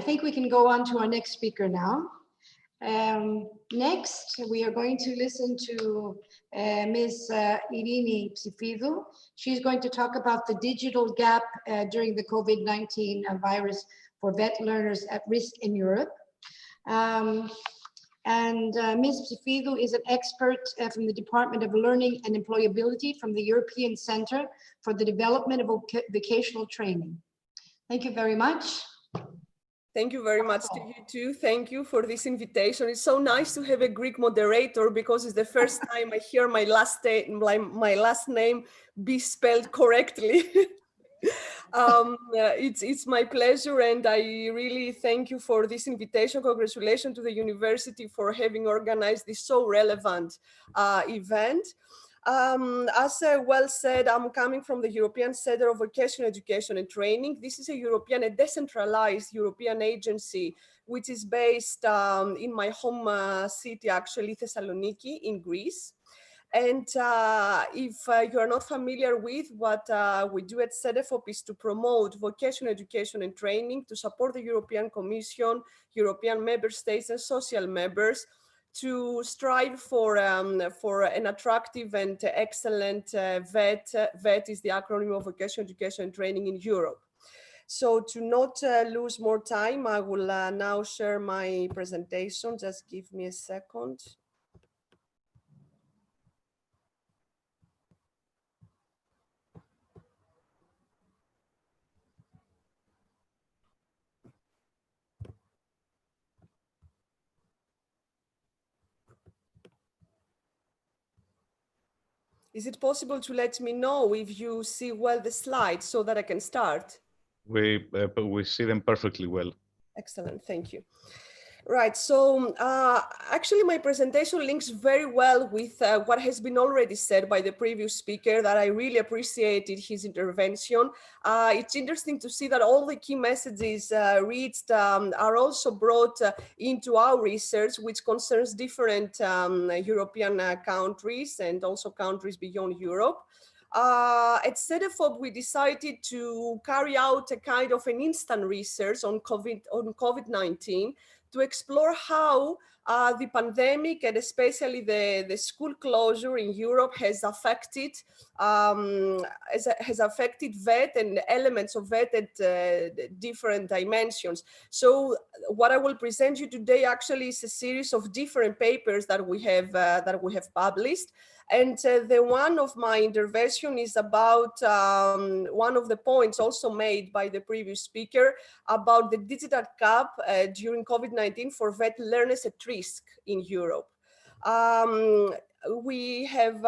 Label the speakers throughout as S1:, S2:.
S1: think we can go on to our next speaker now. Next, we are going to listen to Ms. Irene Psifidou. She's going to talk about the digital gap during the COVID-19 virus for vet learners at risk in Europe. Ms. Psifidou is an expert from the Department of Learning and Employability from the European Center for the Development of Vocational Training. Thank you very much.
S2: Thank you very much to you too. Thank you for this invitation. It's so nice to have a Greek moderator because it's the first time I hear my last name be spelled correctly. It's my pleasure, and I really thank you for this invitation. Congratulations to the university for having organized this so relevant event. As well said, I'm coming from the European Center of Vocational Education and Training. This is a decentralized European agency, which is based in my home city, actually, Thessaloniki in Greece. And if you are not familiar with what we do at CEDEFOP is to promote vocational education and training, to support the European Commission, European member states and social members to strive for an attractive and excellent VET. VET is the acronym of Vocational Education and Training in Europe. So to not lose more time, I will now share my presentation. Just give me a second. Is it possible to let me know if you see well the slides so that I can start?
S3: We see them perfectly well.
S2: Excellent, thank you. Right, so actually my presentation links very well with what has been already said by the previous speaker, that I really appreciated his intervention. It's interesting to see that all the key messages reached are also brought into our research, which concerns different European countries and also countries beyond Europe. At CEDEFOP, we decided to carry out a kind of an instant research on COVID-19 to explore how the pandemic and especially the school closure in Europe has affected VET and elements of VET at different dimensions. So what I will present you today actually is a series of different papers that we have published. And the one of my intervention is about one of the points also made by the previous speaker about the digital gap during COVID-19 for VET learners at risk in Europe. We have,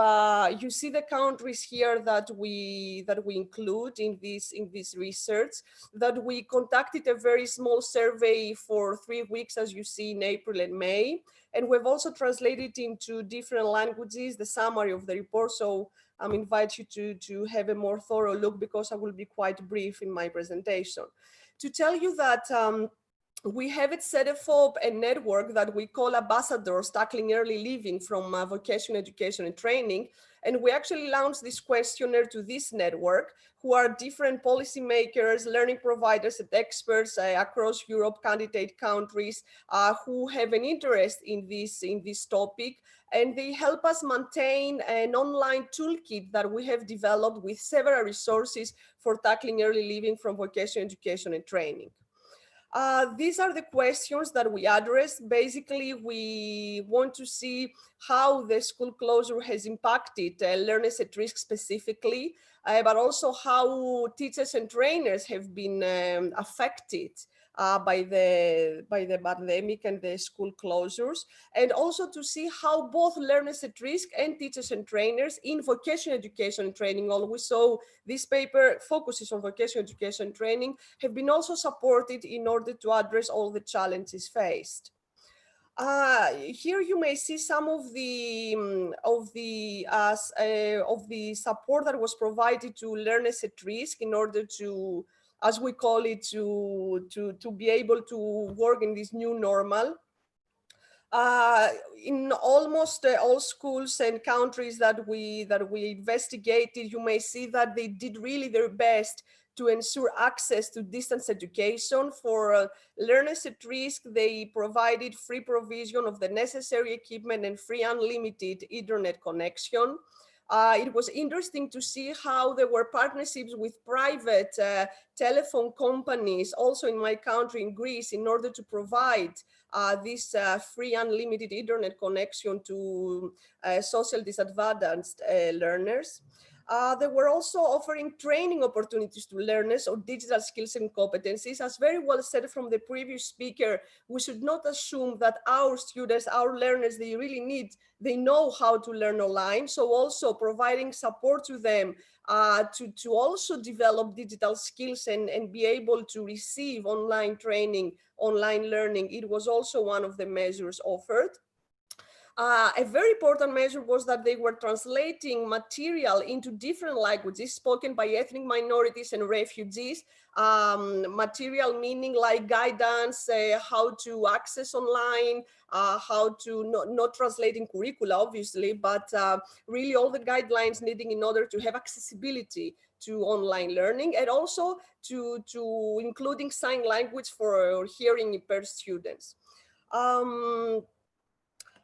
S2: you see the countries here that we include in this research, that we conducted a very small survey for 3 weeks, as you see, in April and May. And we've also translated into different languages the summary of the report. So I invite you to have a more thorough look, because I will be quite brief in my presentation. To tell you that we have at CEDEFOP a network that we call Ambassadors Tackling Early Leaving from Vocational Education and Training. And we actually launched this questionnaire to this network, who are different policymakers, learning providers and experts across Europe, candidate countries who have an interest in this topic. And they help us maintain an online toolkit that we have developed with several resources for tackling early leaving from vocational education and training. These are the questions that we address. Basically, we want to see how the school closure has impacted learners at risk specifically, but also how teachers and trainers have been affected by the pandemic and the school closures, and also to see how both learners at risk and teachers and trainers in vocational education and training always. So this paper focuses on vocational education and training, have been also supported in order to address all the challenges faced. Here you may see some of the support that was provided to learners at risk in order to, as we call it, to be able to work in this new normal. In almost all schools and countries that we investigated, you may see that they did really their best to ensure access to distance education. For learners at risk, they provided free provision of the necessary equipment and free unlimited internet connection. It was interesting to see how there were partnerships with private telephone companies, also in my country, in Greece, in order to provide this free unlimited internet connection to social disadvantaged learners. They were also offering training opportunities to learners on digital skills and competencies. As very well said from the previous speaker, we should not assume that our students, our learners, they know how to learn online. So also providing support to them to also develop digital skills and be able to receive online training, online learning. It was also one of the measures offered. A very important measure was that they were translating material into different languages spoken by ethnic minorities and refugees. Material meaning like guidance, how to access online, how to not translating curricula, obviously, but really all the guidelines needing in order to have accessibility to online learning, and also to including sign language for hearing impaired students.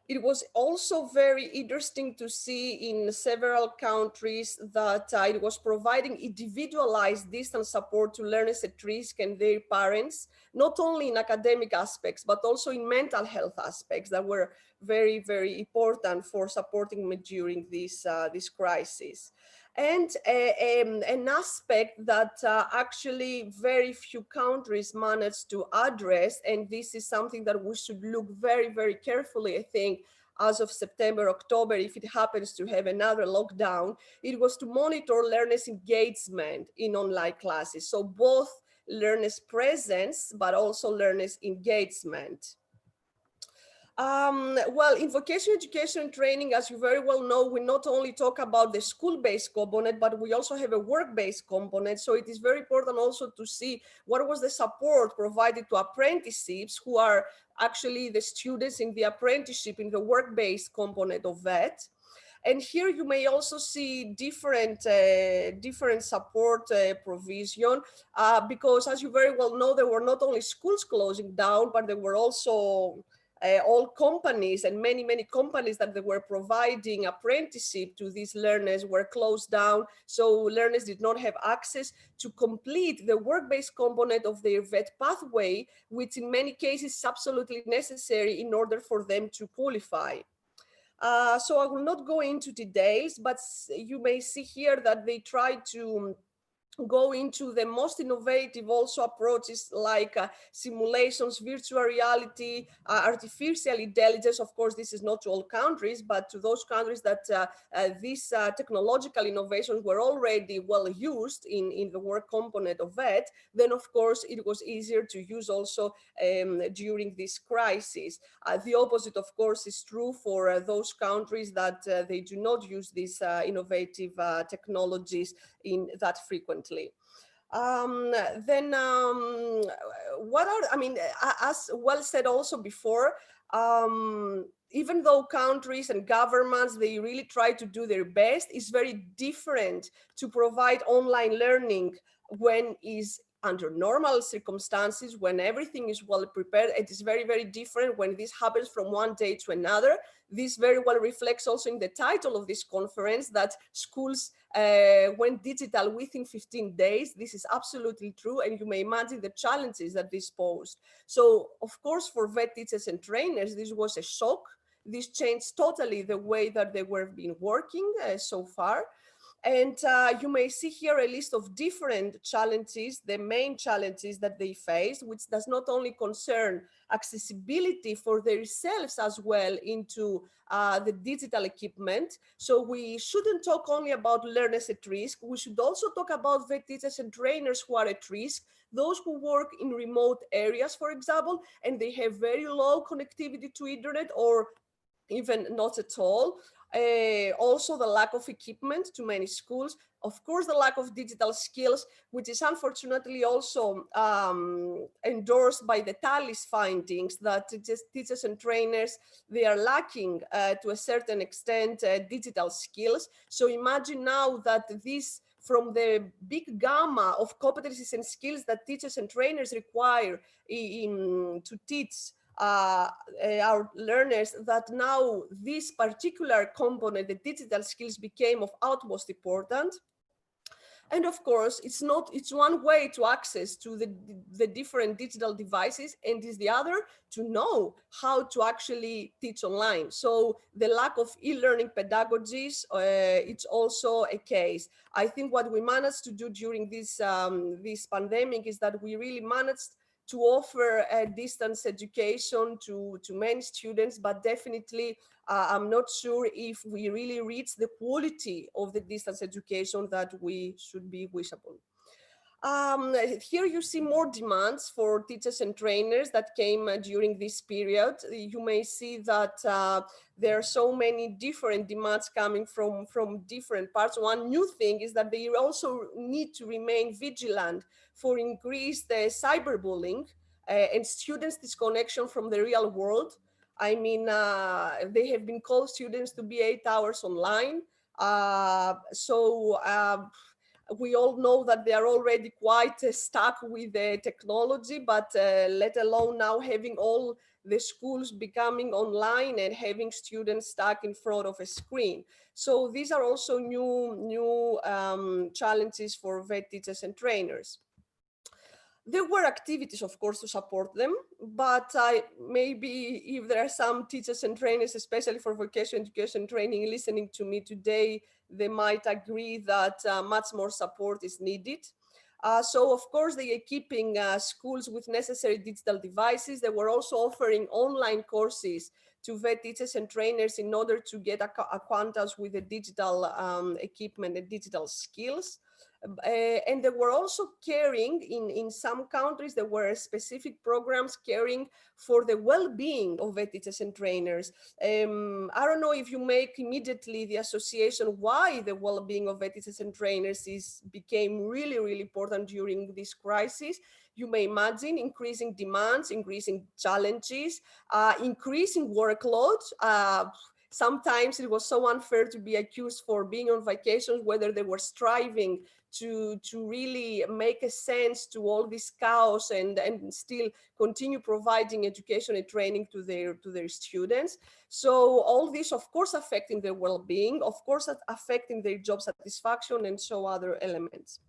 S2: It was also very interesting to see in several countries that it was providing individualized distance support to learners at risk and their parents, not only in academic aspects, but also in mental health aspects that were very, very important for supporting me during this crisis. And an aspect that actually very few countries managed to address, and this is something that we should look very, very carefully, I think, as of September, October, if it happens to have another lockdown, it was to monitor learners' engagement in online classes. So both learners' presence, but also learners' engagement. Well, in vocational education and training, as you very well know, we not only talk about the school-based component, but we also have a work-based component. So it is very important also to see what was the support provided to apprenticeships, who are actually the students in the apprenticeship in the work-based component of that. And here you may also see different support provision, because as you very well know, there were not only schools closing down, but there were also all companies, and many companies that they were providing apprenticeship to these learners were closed down. So learners did not have access to complete the work-based component of their VET pathway, which in many cases is absolutely necessary in order for them to qualify. So I will not go into details, but you may see here that they try to go into the most innovative also approaches like simulations, virtual reality, artificial intelligence. Of course, this is not to all countries, but to those countries that these technological innovations were already well used in the work component of that, then of course it was easier to use also during this crisis. The opposite, of course, is true for those countries that they do not use these innovative technologies in that frequently. As well said also before, even though countries and governments, they really try to do their best, it's very different to provide online learning when is under normal circumstances, when everything is well prepared. It is very, very different when this happens from one day to another. This very well reflects also in the title of this conference, that schools went digital within 15 days. This is absolutely true, and you may imagine the challenges that this posed. So, of course, for VET teachers and trainers, this was a shock. This changed totally the way that they were been working so far. And you may see here a list of different challenges, the main challenges that they faced, which does not only concern accessibility for themselves as well into the digital equipment. So we shouldn't talk only about learners at risk. We should also talk about VET teachers and trainers who are at risk, those who work in remote areas, for example, and they have very low connectivity to internet or even not at all. Also the lack of equipment to many schools, of course the lack of digital skills, which is unfortunately also endorsed by the TALIS findings, that teachers and trainers, they are lacking to a certain extent digital skills. So imagine now that these from the big gamma of competencies and skills that teachers and trainers require to teach our learners, that now this particular component, the digital skills, became of utmost importance. And of course, it's one way to access to the different digital devices, and is the other to know how to actually teach online. So the lack of e-learning pedagogies, it's also a case. I think what we managed to do during this pandemic is that we really managed to offer a distance education to many students, but definitely I'm not sure if we really reach the quality of the distance education that we should be wishable. Here you see more demands for teachers and trainers that came during this period. You may see that there are so many different demands coming from different parts. One new thing is that they also need to remain vigilant for increased cyberbullying and students' disconnection from the real world. I mean, they have been called students to be 8 hours online. We all know that they are already quite stuck with the technology, but let alone now having all the schools becoming online and having students stuck in front of a screen. So these are also new challenges for VET teachers and trainers. There were activities, of course, to support them, but maybe if there are some teachers and trainers, especially for vocational education training, listening to me today, they might agree that much more support is needed. So, of course, they are equipping schools with necessary digital devices. They were also offering online courses to VET teachers and trainers in order to get acquainted with the digital equipment and digital skills. And they were also caring, in some countries, there were specific programs caring for the well-being of VET teachers and trainers. I don't know if you make immediately the association why the well-being of VET teachers and trainers became really, really important during this crisis. You may imagine increasing demands, increasing challenges, increasing workload. Sometimes it was so unfair to be accused for being on vacations, whether they were striving to really make a sense to all this chaos and still continue providing education and training to their students. So all this, of course, affecting their well-being, of course, affecting their job satisfaction, and so other elements.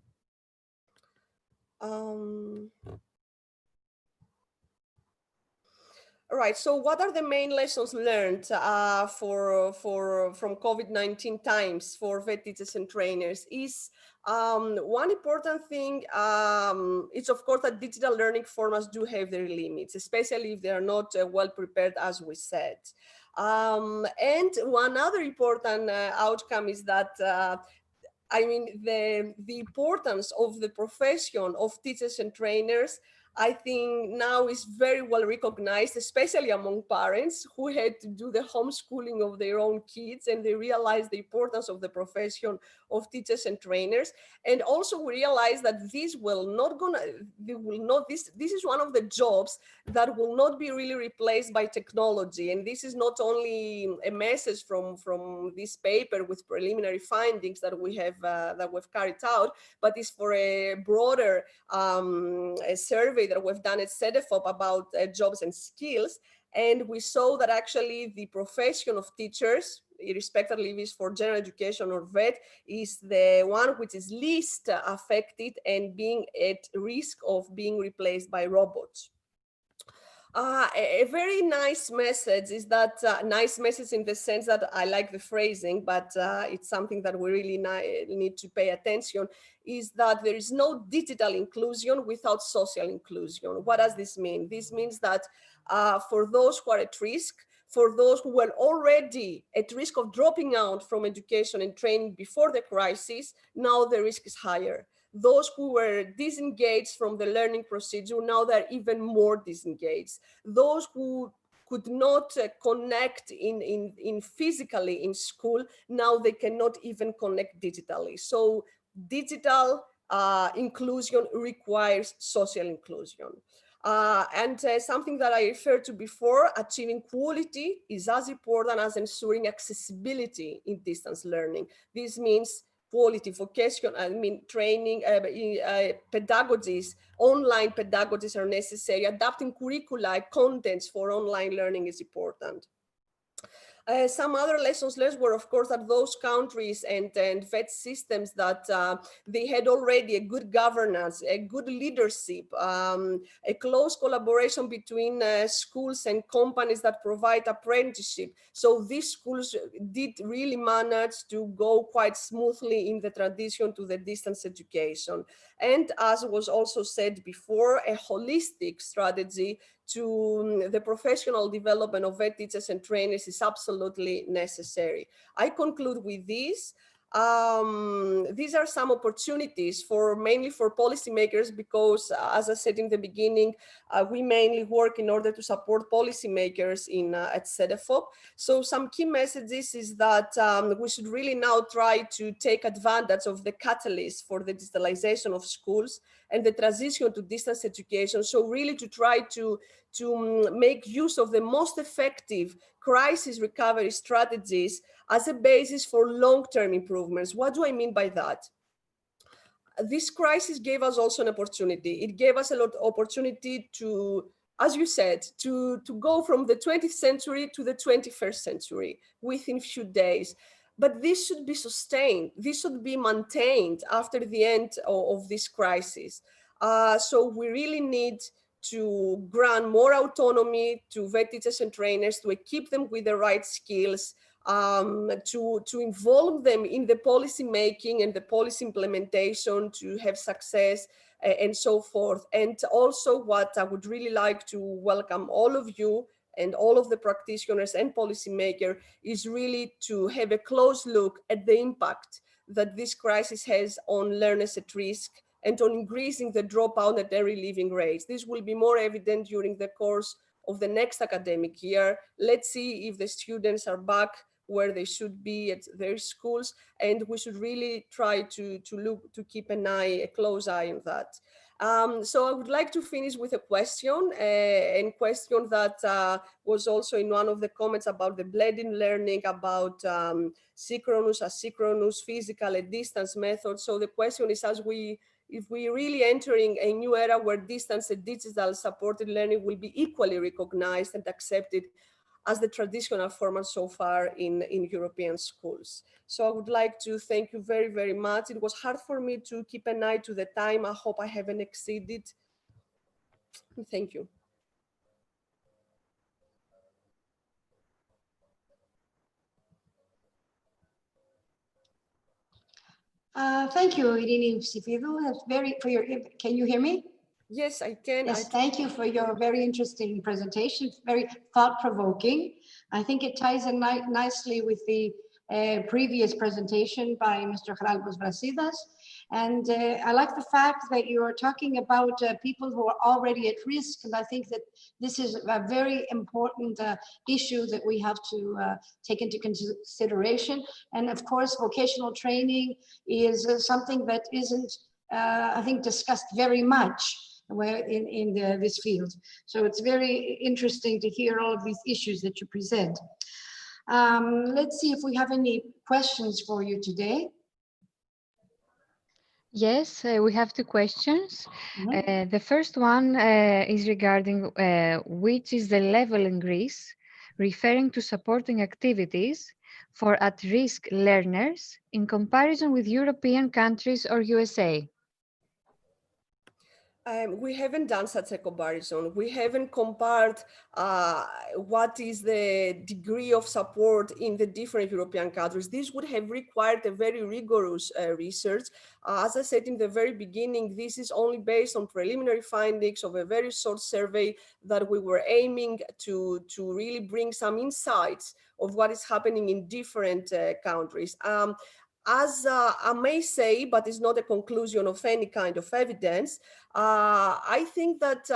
S2: All right, so what are the main lessons learned from COVID-19 times for VET teachers and trainers? Is one important thing, it's of course that digital learning formats do have their limits, especially if they are not well prepared, as we said. And one other important outcome is that I mean, the importance of the profession of teachers and trainers, I think now is very well recognized, especially among parents who had to do the homeschooling of their own kids, and they realized the importance of the profession of teachers and trainers. And also we realize that this is one of the jobs that will not be really replaced by technology. And this is not only a message from this paper with preliminary findings that we have that we've carried out, but is for a broader a survey that we've done at CEDEFOP about jobs and skills. And we saw that actually the profession of teachers, irrespectively if it's for general education or VET, is the one which is least affected and being at risk of being replaced by robots. A very nice message is that, nice message in the sense that I like the phrasing, but it's something that we really need to pay attention, is that there is no digital inclusion without social inclusion. What does this mean? This means that for those who are at risk, for those who were already at risk of dropping out from education and training before the crisis, now the risk is higher. Those who were disengaged from the learning procedure, now they're even more disengaged. Those who could not connect in physically in school, now they cannot even connect digitally. So digital inclusion requires social inclusion. And something that I referred to before, achieving quality is as important as ensuring accessibility in distance learning. This means quality vocational, training, pedagogies, online pedagogies are necessary. Adapting curricula, contents for online learning is important. Some other lessons learned were, of course, that those countries and VET systems that they had already a good governance, a good leadership, a close collaboration between schools and companies that provide apprenticeship. So these schools did really manage to go quite smoothly in the transition to the distance education. And as was also said before, a holistic strategy to the professional development of VET teachers and trainers is absolutely necessary. I conclude with this. These are some opportunities mainly for policymakers, because as I said in the beginning, we mainly work in order to support policymakers at CEDEFOP. So some key messages is that we should really now try to take advantage of the catalyst for the digitalization of schools and the transition to distance education. So really to try to make use of the most effective crisis recovery strategies as a basis for long-term improvements. What do I mean by that? This crisis gave us also an opportunity. It gave us a lot of opportunity to, as you said, to go from the 20th century to the 21st century within a few days. But this should be sustained. This should be maintained after the end of this crisis. So we really need to grant more autonomy to VET teachers and trainers, to equip them with the right skills, to involve them in the policy making and the policy implementation to have success, and so forth. And also what I would really like to welcome all of you and all of the practitioners and policymakers is really to have a close look at the impact that this crisis has on learners at risk and on increasing the dropout and early leaving rates. This will be more evident during the course of the next academic year. Let's see if the students are back where they should be at their schools, and we should really try to keep a close eye on that. So I would like to finish with a question, that was also in one of the comments about the blended learning, about synchronous, asynchronous, physical and distance methods. So the question is, if we really entering a new era where distance and digital supported learning will be equally recognized and accepted as the traditional format so far in European schools. So I would like to thank you very, very much. It was hard for me to keep an eye to the time. I hope I haven't exceeded. Thank you.
S1: Thank you, Irene Psifidou. Can you hear me?
S2: Yes, I can.
S1: Yes, thank you for your very interesting presentation, very thought-provoking. I think it ties in nicely with the previous presentation by Mr. Geraldo Brasidas. And I like the fact that you are talking about people who are already at risk. And I think that this is a very important issue that we have to take into consideration. And of course, vocational training is something that isn't, I think, discussed very much in this field. So it's very interesting to hear all of these issues that you present. Let's see if we have any questions for you today.
S4: Yes, we have two questions.
S1: Mm-hmm.
S4: The first one is regarding which is the level in Greece, referring to supporting activities for at-risk learners in comparison with European countries or USA.
S2: We haven't done such a comparison. We haven't compared what is the degree of support in the different European countries. This would have required a very rigorous research. As I said in the very beginning, this is only based on preliminary findings of a very short survey that we were aiming to really bring some insights of what is happening in different countries. As I may say, but it's not a conclusion of any kind of evidence, I think that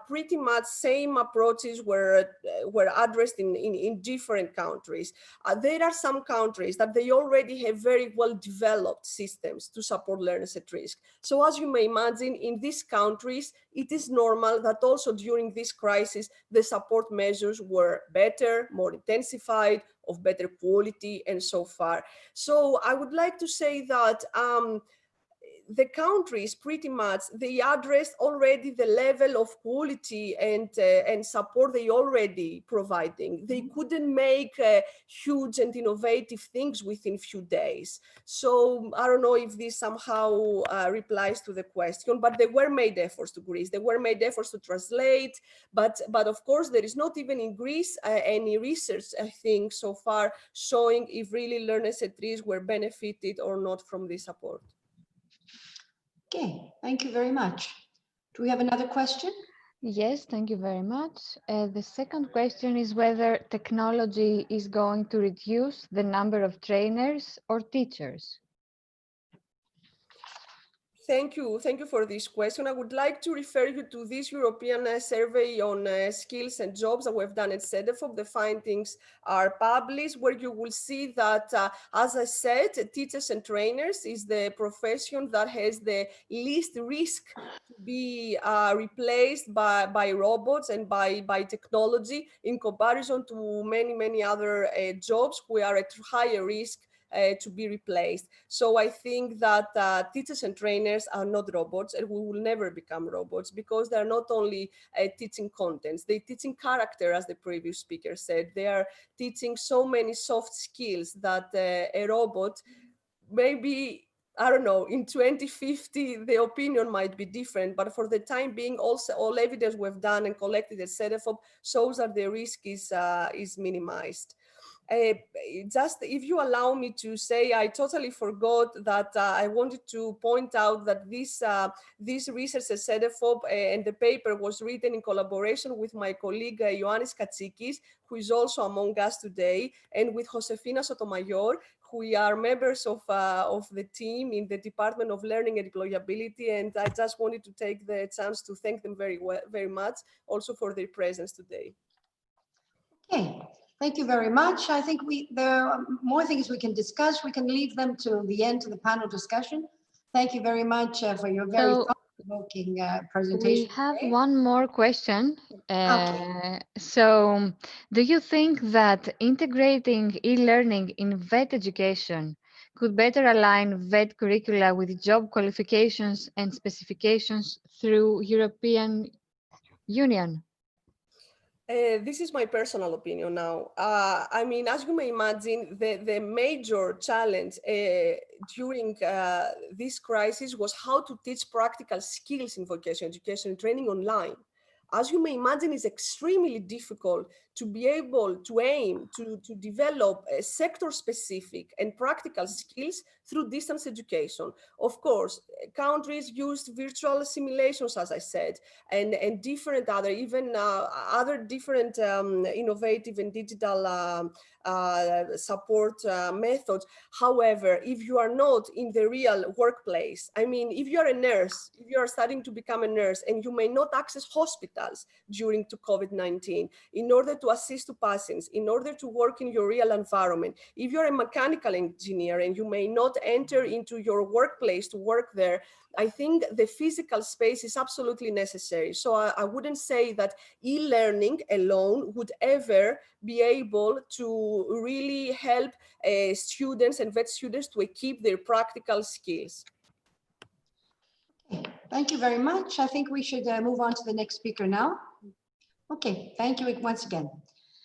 S2: pretty much same approaches were addressed in different countries. There are some countries that they already have very well developed systems to support learners at risk. So as you may imagine, in these countries, it is normal that also during this crisis, the support measures were better, more intensified, of better quality, and so far. So I would like to say that the countries pretty much, they addressed already the level of quality and support they already providing. They couldn't make huge and innovative things within few days. So I don't know if this somehow replies to the question, but there were made efforts to Greece. There were made efforts to translate, but of course there is not even in Greece any research, I think, so far showing if really learners at risk were benefited or not from this support.
S1: Okay, thank you very much. Do we have another question?
S4: Yes, thank you very much. The second question is whether technology is going to reduce the number of trainers or teachers.
S2: Thank you for this question. I would like to refer you to this European survey on skills and jobs that we've done at CEDEFOP. The findings are published, where you will see that, as I said, teachers and trainers is the profession that has the least risk to be replaced by robots and by technology in comparison to many other jobs who are at higher risk to be replaced. So I think that teachers and trainers are not robots, and we will never become robots, because they are not only teaching contents, they're teaching character, as the previous speaker said. They are teaching so many soft skills that a robot, maybe, I don't know, in 2050, the opinion might be different, but for the time being, also all evidence we've done and collected at CEDEFOP shows that the risk is minimized. Just if you allow me to say, I totally forgot that I wanted to point out that this research at CEDEFOP and the paper was written in collaboration with my colleague Ioannis Katsikis, who is also among us today, and with Josefina Sotomayor, who are members of the team in the Department of Learning and Employability. And I just wanted to take the chance to thank them very much also for their presence today.
S1: Okay. Thank you very much. I think there are more things we can discuss. We can leave them to the end of the panel discussion. Thank you very much for your very thought-provoking presentation.
S4: We have one more question. So, do you think that integrating e-learning in VET education could better align VET curricula with job qualifications and specifications through European Union?
S2: This is my personal opinion now. I mean, as you may imagine, the major challenge during this crisis was how to teach practical skills in vocational education and training online. As you may imagine, it's extremely difficult to be able to aim to develop sector-specific and practical skills through distance education. Of course, countries used virtual simulations, as I said, and different other, even other different innovative and digital support methods. However, if you are not in the real workplace, I mean, if you are a nurse, if you are starting to become a nurse and you may not access hospitals during COVID-19 in order to assist to patients, in order to work in your real environment, if you're a mechanical engineer and you may not enter into your workplace to work there, I think the physical space is absolutely necessary. So I wouldn't say that e-learning alone would ever be able to really help students and VET students to equip their practical skills.
S1: Thank you very much. I think we should move on to the next speaker now. Okay, thank you once again.